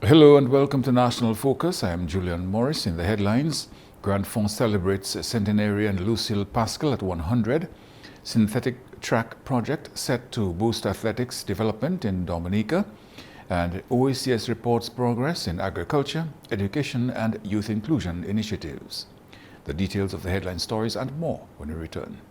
Hello and welcome to National Focus. I am Julian Morris. In the headlines, Grand Fond celebrates Centenarian Lucille Pascal at 100. Synthetic track project set to boost athletics development in Dominica. And OECS reports progress in agriculture, education and youth inclusion initiatives. The details of the headline stories and more when we return.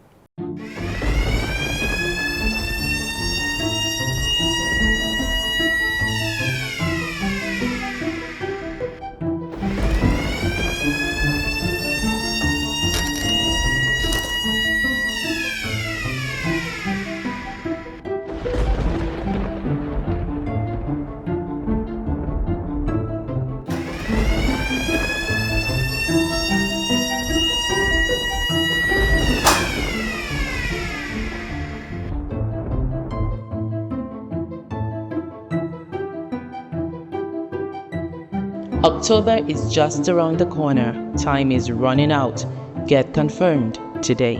October is just around the corner. Time is running out. Get confirmed today.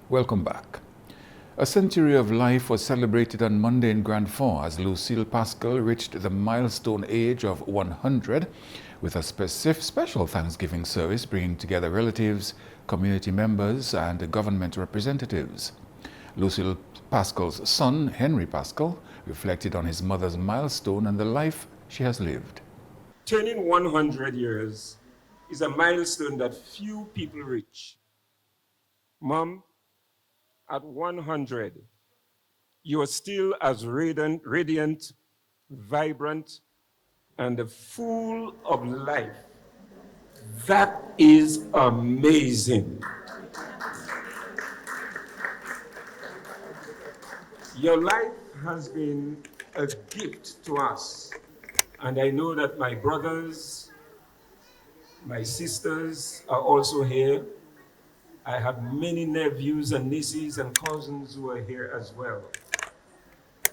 Welcome back. A century of life was celebrated on Monday in Grand Fond as Lucille Pascal reached the milestone age of 100 with a special Thanksgiving service bringing together relatives, community members and government representatives. Lucille Pascal's son, Henry Pascal, reflected on his mother's milestone and the life she has lived. Turning 100 years is a milestone that few people reach. Mom, at 100, you are still as radiant, vibrant, and full of life. That is amazing. Your life has been a gift to us. And I know that my brothers, my sisters are also here. I have many nephews and nieces and cousins who are here as well.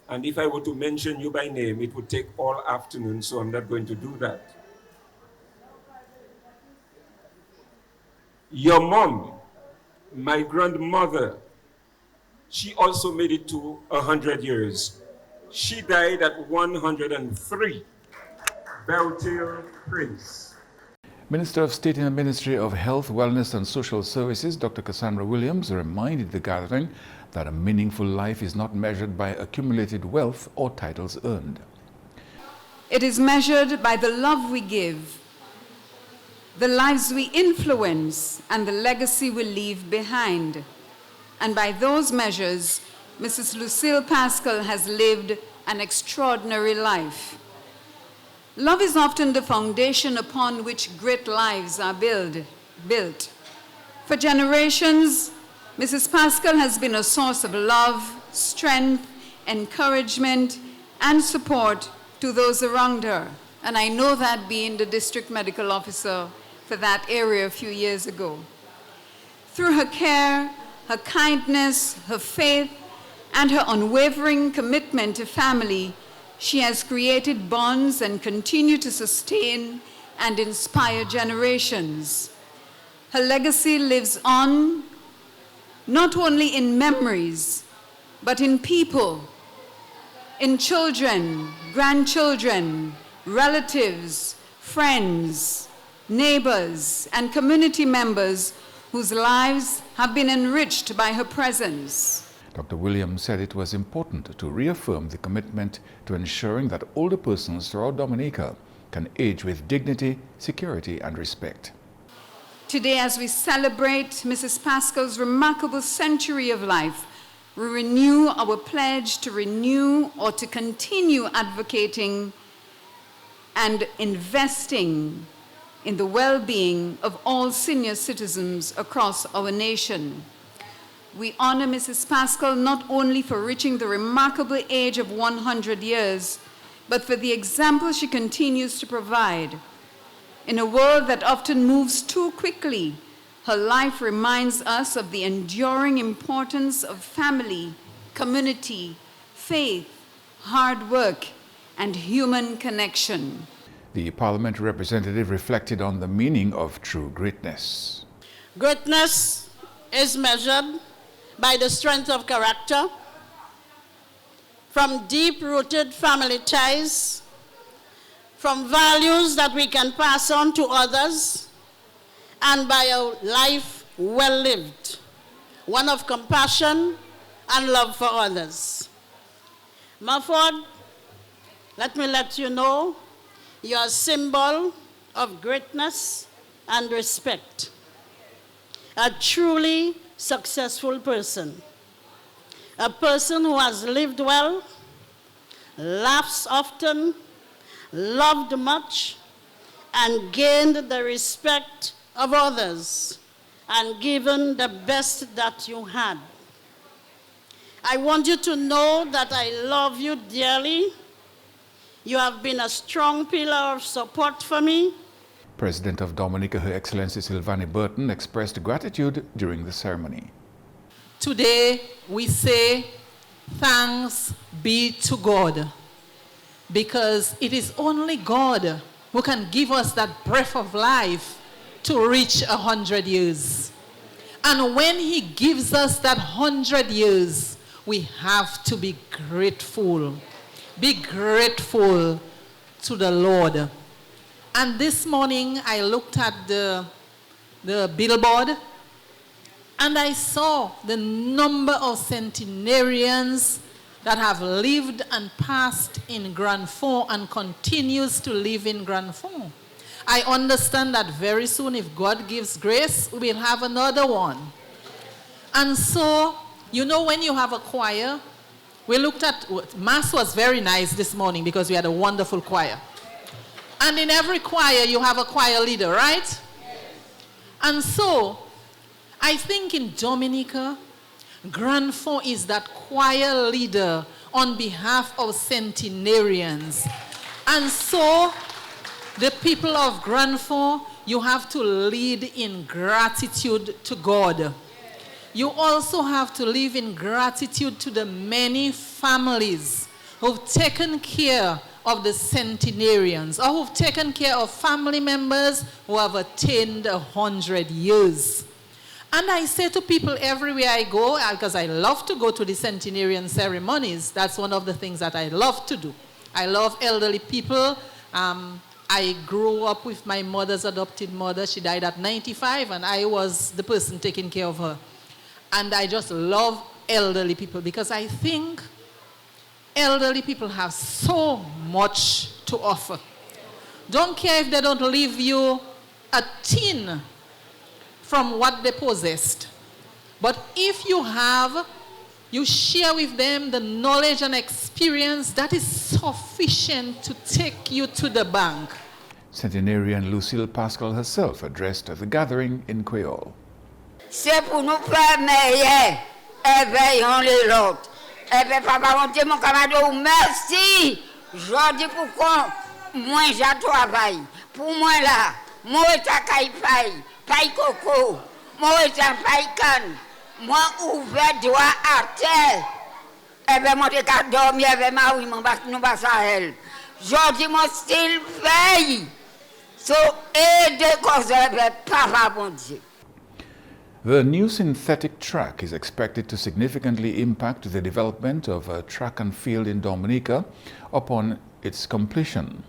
And if I were to mention you by name, it would take all afternoon, so I'm not going to do that. Your mom, my grandmother, she also made it to 100 years. She died at 103. Beltil Prince. Minister of State in the Ministry of Health, Wellness and Social Services, Dr. Cassandra Williams, reminded the gathering that a meaningful life is not measured by accumulated wealth or titles earned. It is measured by the love we give, the lives we influence, and the legacy we leave behind. And by those measures, Mrs. Lucille Pascal has lived an extraordinary life. Love is often the foundation upon which great lives are built. For generations, Mrs. Pascal has been a source of love, strength, encouragement, and support to those around her. And I know that being the district medical officer for that area a few years ago. Through her care, her kindness, her faith, and her unwavering commitment to family, she has created bonds and continued to sustain and inspire generations. Her legacy lives on not only in memories, but in people, in children, grandchildren, relatives, friends, neighbors, and community members whose lives have been enriched by her presence. Dr. Williams said it was important to reaffirm the commitment to ensuring that older persons throughout Dominica can age with dignity, security, and respect. Today, as we celebrate Mrs. Pascal's remarkable century of life, we renew our pledge to renew or to continue advocating and investing in the well-being of all senior citizens across our nation. We honor Mrs. Pascal not only for reaching the remarkable age of 100 years, but for the example she continues to provide. In a world that often moves too quickly, her life reminds us of the enduring importance of family, community, faith, hard work, and human connection. The parliamentary representative reflected on the meaning of true greatness. Greatness is measured by the strength of character, from deep-rooted family ties, from values that we can pass on to others, and by a life well lived, one of compassion and love for others. Mumford, let me let you know, you're a symbol of greatness and respect. A truly successful person. A person who has lived well, laughs often, loved much, and gained the respect of others, and given the best that you had. I want you to know that I love you dearly. You have been a strong pillar of support for me. President of Dominica, Her Excellency Sylvanie Burton, expressed gratitude during the ceremony. Today, we say thanks be to God, because it is only God who can give us that breath of life to reach 100 years. And when He gives us that 100 years, we have to be grateful. Be grateful to the Lord. And this morning, I looked at the billboard, and I saw the number of centenarians that have lived and passed in Grand Fond and continues to live in Grand Fond. I understand that very soon, if God gives grace, we'll have another one. And so, you know, when you have a choir, we looked at, Mass was very nice this morning because we had a wonderful choir. And in every choir, you have a choir leader, right? And so, I think in Dominica, Grand Fond is that choir leader on behalf of centenarians. And so, the people of Grand Fond, you have to lead in gratitude to God. You also have to live in gratitude to the many families who've taken care of the centenarians, or who've taken care of family members who have attained 100 years. And I say to people everywhere I go, because I love to go to the centenarian ceremonies, that's one of the things that I love to do. I love elderly people. I grew up with my mother's adopted mother. She died at 95, and I was the person taking care of her. And I just love elderly people because I think elderly people have so much to offer. Don't care if they don't leave you a tin from what they possessed. But if you have, you share with them the knowledge and experience that is sufficient to take you to the bank. Centenarian Lucille Pascal herself addressed the gathering in Creole. C'est pour nous faire meilleur, éveillons les autres. Et bien, papa, mon Dieu, mon camarade, merci. Je dis pourquoi moi j'ai travaillé. Pour moi là, moi j'ai caïpaï, paï coco, moi j'ai paï canne, moi ouvert doigt à terre. Et bien, moi j'ai qu'à dormir avec ma oui, mon bas, nous bas Sahel. Je dis mon style veille. So, aide cause avec papa, mon Dieu. The new synthetic track is expected to significantly impact the development of a track and field in Dominica upon its completion.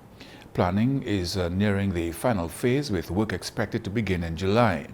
Planning is nearing the final phase, with work expected to begin in July.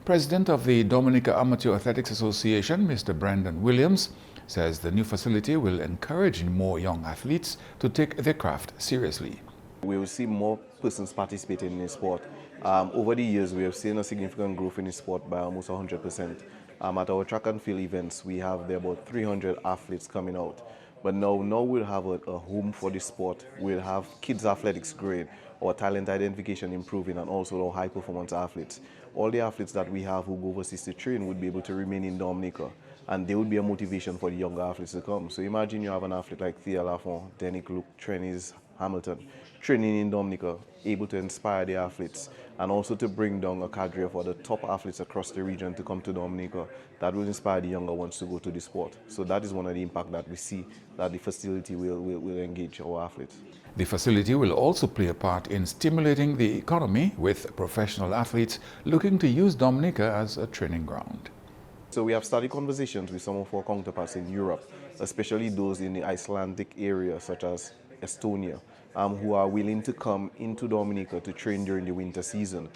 President of the Dominica Amateur Athletics Association, Mr. Brandon Williams, says the new facility will encourage more young athletes to take their craft seriously. We will see more persons participating in the sport. Over the years, we have seen a significant growth in the sport by almost 100%. At our track and field events, we have there about 300 athletes coming out. But now we'll have a home for the sport. We'll have kids athletics grade, our talent identification improving, and also our high performance athletes. All the athletes that we have who go overseas to train would be able to remain in Dominica, and they would be a motivation for the younger athletes to come. So imagine you have an athlete like Thea Lafont, Denick Luke, Trenis Hamilton, training in Dominica, able to inspire the athletes, and also to bring down a cadre of other top athletes across the region to come to Dominica. That will inspire the younger ones to go to the sport. So that is one of the impact that we see, that the facility will engage our athletes. The facility will also play a part in stimulating the economy, with professional athletes looking to use Dominica as a training ground. So we have started conversations with some of our counterparts in Europe, especially those in the Icelandic area such as Estonia, who are willing to come into Dominica to train during the winter season.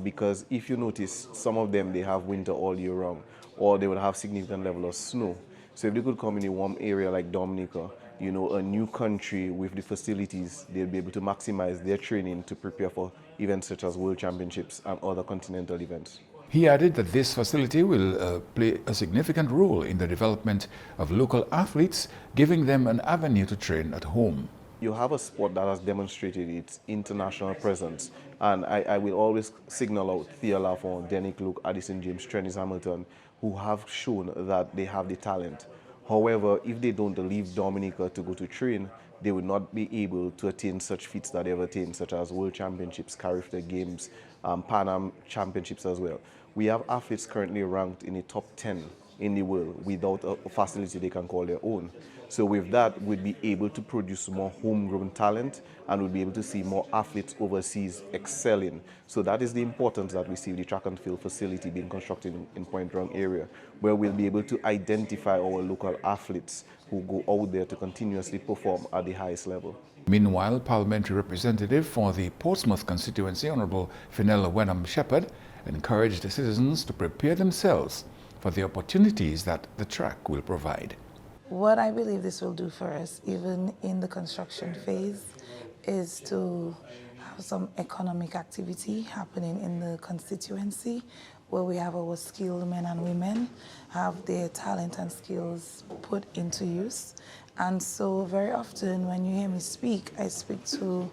Because if you notice, some of them, they have winter all year round, or they will have significant level of snow. So if they could come in a warm area like Dominica, you know, a new country with the facilities, they'll be able to maximize their training to prepare for events such as World Championships and other continental events. He added that this facility will play a significant role in the development of local athletes, giving them an avenue to train at home. You have a sport that has demonstrated its international presence, and I will always signal out Thea Lafont, Denick Luke, Addison James, Trennis Hamilton, who have shown that they have the talent. However, if they don't leave Dominica to go to train, they will not be able to attain such feats that they have attained, such as World Championships, Carifta Games, Pan Am Championships as well. We have athletes currently ranked in the top 10 in the world without a facility they can call their own. So with that, we'd be able to produce more homegrown talent, and we'll be able to see more athletes overseas excelling. So that is the importance that we see with the track and field facility being constructed in Point Drunk area, where we'll be able to identify our local athletes who go out there to continuously perform at the highest level. Meanwhile, parliamentary representative for the Portsmouth constituency, Honourable Fenella Wenham Shepherd, encouraged the citizens to prepare themselves for the opportunities that the track will provide. What I believe this will do for us, even in the construction phase, is to have some economic activity happening in the constituency, where we have our skilled men and women have their talent and skills put into use. And so very often when you hear me speak, I speak to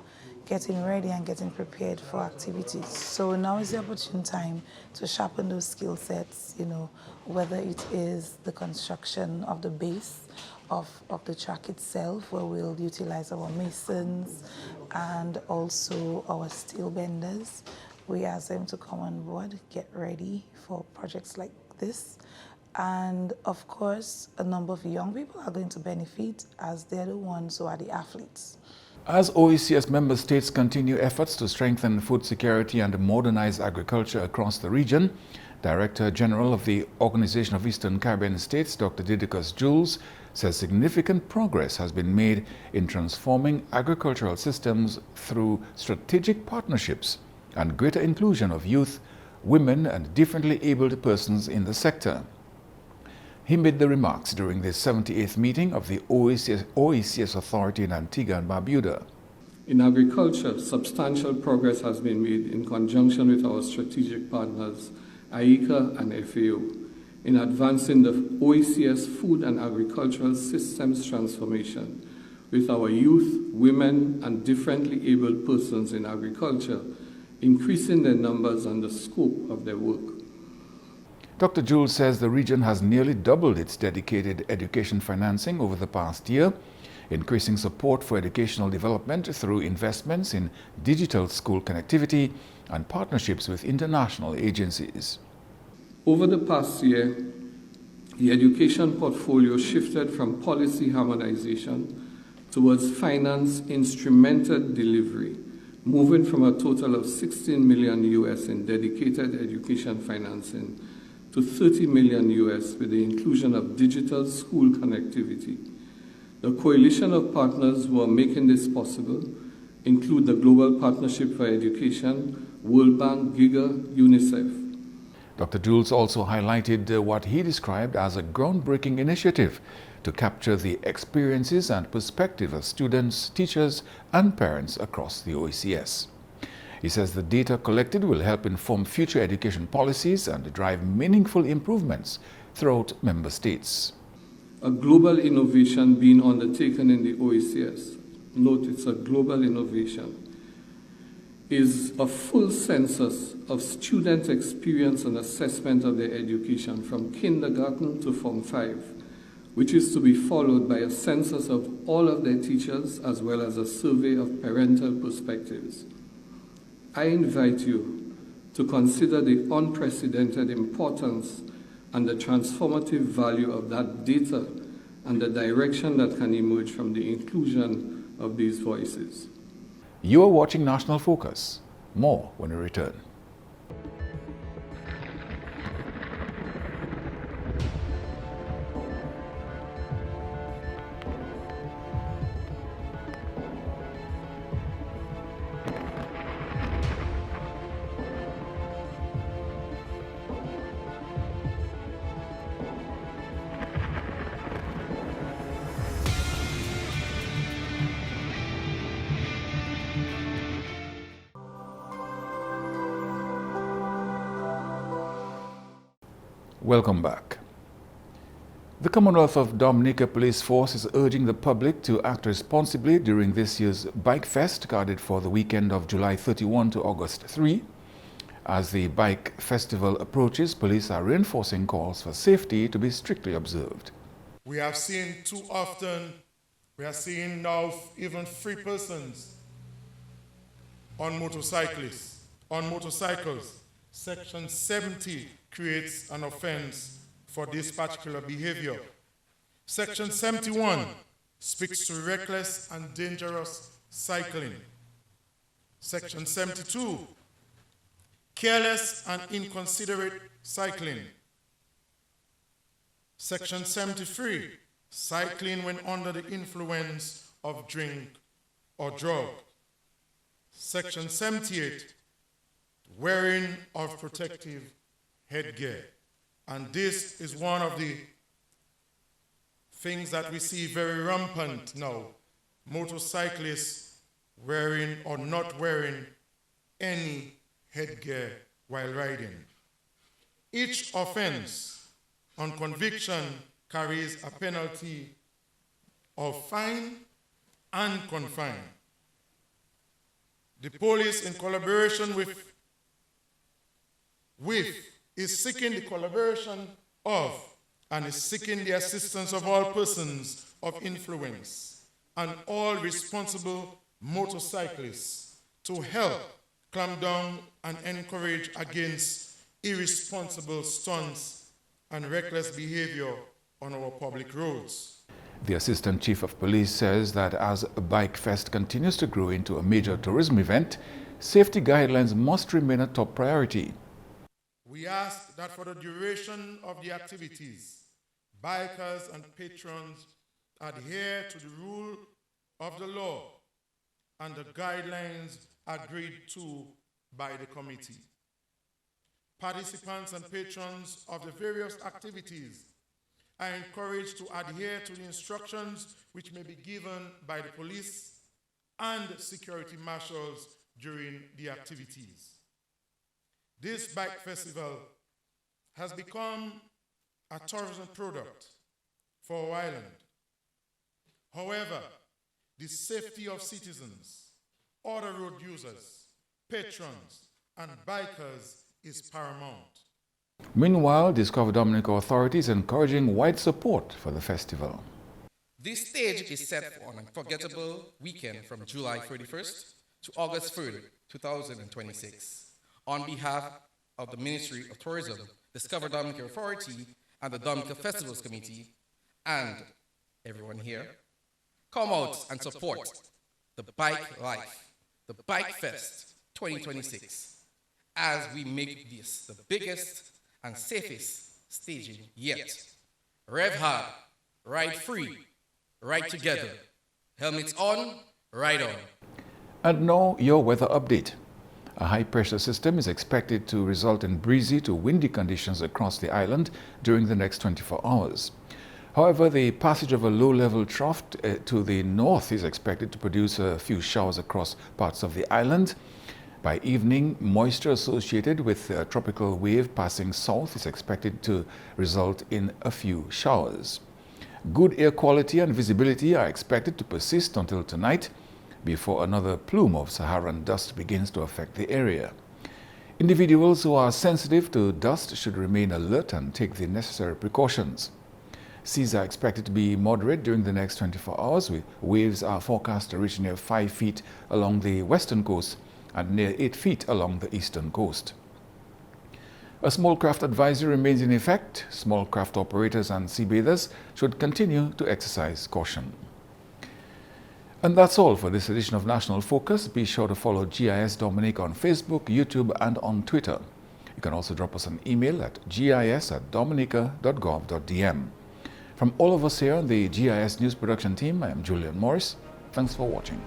getting ready and getting prepared for activities. So now is the opportune time to sharpen those skill sets, you know, whether it is the construction of the base of the track itself, where we'll utilize our masons and also our steel benders. We ask them to come on board, get ready for projects like this. And of course, a number of young people are going to benefit, as they're the ones who are the athletes. As OECS member states continue efforts to strengthen food security and modernize agriculture across the region, Director General of the Organization of Eastern Caribbean States, Dr. Didicus Jules, says significant progress has been made in transforming agricultural systems through strategic partnerships and greater inclusion of youth, women, and differently abled persons in the sector. He made the remarks during the 78th meeting of the OECS Authority in Antigua and Barbuda. In agriculture, substantial progress has been made in conjunction with our strategic partners, AICA and FAO, in advancing the OECS food and agricultural systems transformation with our youth, women, and differently abled persons in agriculture, increasing their numbers and the scope of their work. Dr. Jules says the region has nearly doubled its dedicated education financing over the past year, increasing support for educational development through investments in digital school connectivity and partnerships with international agencies. Over the past year, the education portfolio shifted from policy harmonization towards finance instrumented delivery, moving from a total of $16 million US in dedicated education financing to $30 million US with the inclusion of digital school connectivity. The coalition of partners who are making this possible include the Global Partnership for Education, World Bank, GIGA, UNICEF. Dr. Jules also highlighted what he described as a groundbreaking initiative to capture the experiences and perspective of students, teachers, and parents across the OECS. He says the data collected will help inform future education policies and drive meaningful improvements throughout member states. A global innovation being undertaken in the OECS, note it's a global innovation, is a full census of student experience and assessment of their education from kindergarten to Form 5, which is to be followed by a census of all of their teachers as well as a survey of parental perspectives. I invite you to consider the unprecedented importance and the transformative value of that data and the direction that can emerge from the inclusion of these voices. You are watching National Focus. More when we return. Welcome back. The Commonwealth of Dominica Police Force is urging the public to act responsibly during this year's Bike Fest, guarded for the weekend of July 31 to August 3. As the Bike Festival approaches, police are reinforcing calls for safety to be strictly observed. We have seen too often, we are seeing now even 3 persons on motorcycles. Section 70 creates an offense for this particular behavior. Section 71 speaks to reckless and dangerous cycling. Section 72, careless and inconsiderate cycling. Section 73, cycling when under the influence of drink or drug. Section 78, wearing of protective headgear. And this is one of the things that we see very rampant now. Motorcyclists wearing or not wearing any headgear while riding. Each offense on conviction carries a penalty of fine and confine. The police, in collaboration with is seeking the collaboration of and is seeking the assistance of all persons of influence and all responsible motorcyclists to help clamp down and encourage against irresponsible stunts and reckless behavior on our public roads. The Assistant Chief of Police says that as Bike Fest continues to grow into a major tourism event, safety guidelines must remain a top priority. We ask that for the duration of the activities, bikers and patrons adhere to the rule of the law and the guidelines agreed to by the committee. Participants and patrons of the various activities are encouraged to adhere to the instructions which may be given by the police and security marshals during the activities. This bike festival has become a tourism product for our island. However, the safety of citizens, other road users, patrons, and bikers is paramount. Meanwhile, Discover Dominica authorities encouraging wide support for the festival. This stage is set for an unforgettable weekend from July 31st to August 3rd, 2026. On behalf of the Ministry of Tourism, Discover Dominica Authority, and the Dominica Festivals Committee, and everyone here, come out and support the Bike Life, the Bike Fest 2026, as we make this the biggest and safest staging yet. Rev hard, ride free, ride together. Helmets on, ride on. And now your weather update. A high-pressure system is expected to result in breezy to windy conditions across the island during the next 24 hours. However, the passage of a low-level trough to the north is expected to produce a few showers across parts of the island. By evening, moisture associated with a tropical wave passing south is expected to result in a few showers. Good air quality and visibility are expected to persist until tonight, before another plume of Saharan dust begins to affect the area. Individuals who are sensitive to dust should remain alert and take the necessary precautions. Seas are expected to be moderate during the next 24 hours. Waves are forecast to reach near 5 feet along the western coast and near 8 feet along the eastern coast. A small craft advisory remains in effect. Small craft operators and sea bathers should continue to exercise caution. And that's all for this edition of National Focus. Be sure to follow GIS Dominica on Facebook, YouTube, and on Twitter. You can also drop us an email at gis@dominica.gov.dm. From all of us here on the GIS News Production team, I am Julian Morris. Thanks for watching.